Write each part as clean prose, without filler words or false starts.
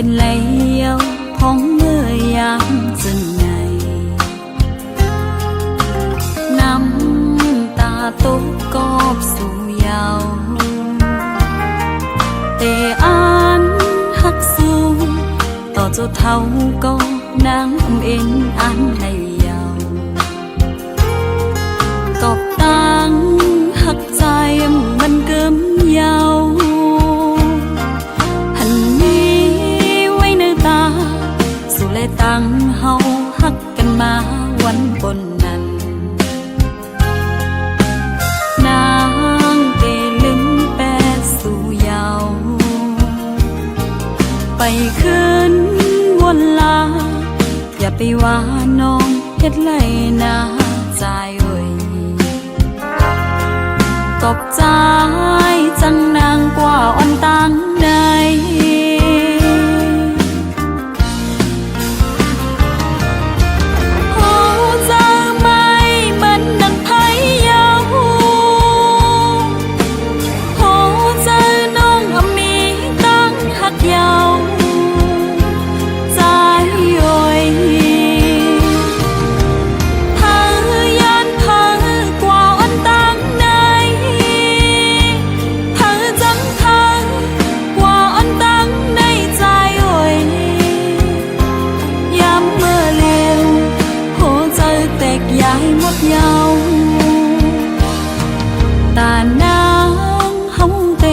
เป็นไหลเยาพ้องเมื่อยามจึงไงน้ำตาตกกอบสู่เยาแต่อ่านหักสู้ต่อเจ้าเท่าก็นางเอ็นอ่านให้เยากอบตังหักใจมันเกิมเยาหันนี้ไว้ในตาสู่และตังเฮาหักกันมาวันบนนั้นนางเตลึงแปดสู่เยาไปคืนวนลาอย่าไปว่าน้องเฮ็ดไรนาใจเอ่ยตบใจจังนางกว่าอ่อนตังใดโอ้เจอไหมมันดังไผเยาโอ้เจอน้องมีตั้งหักเยาใจโอยเยาตานางเฮาเต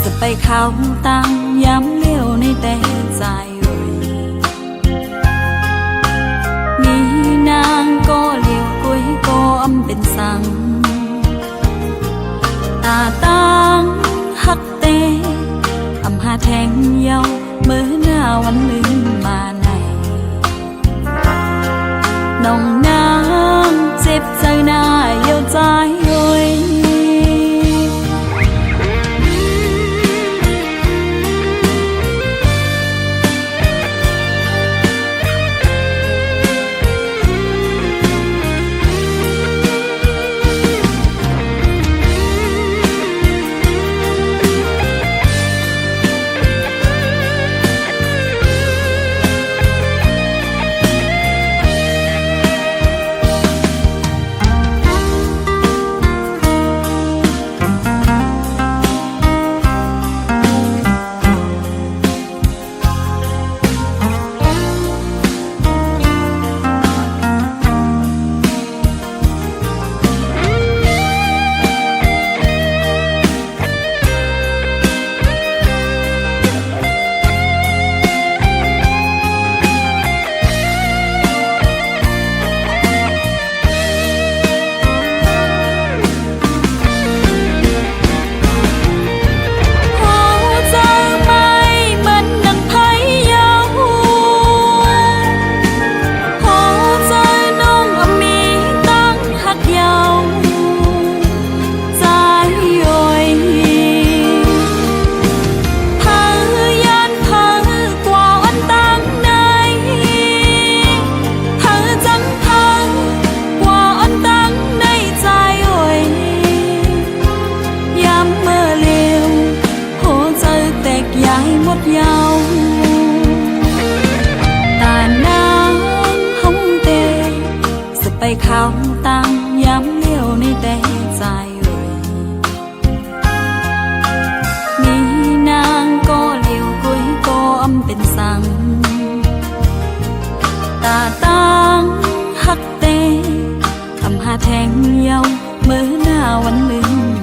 สไปเข้าตังย้ำเลี้ยวในแต่ใจเอ่ยมีนางก็เลี้ยวกุ้ยก็อำเป็นสังตาตังหักเตอำหาแทงเยาเมื่อหน้าวันลืมมาในน้องนางเจ็บใจหน้าเยียวใจโอยเยาตานางเฮาเตสไปเข้าตังย้ำเลี้ยวในแต่ใจเอ่ยมีนางก็เลี้ยวกุ้ยก็อำเป็นสังตาตังหักเตอำหาแทงเยาเมื่อหน้าวันลืม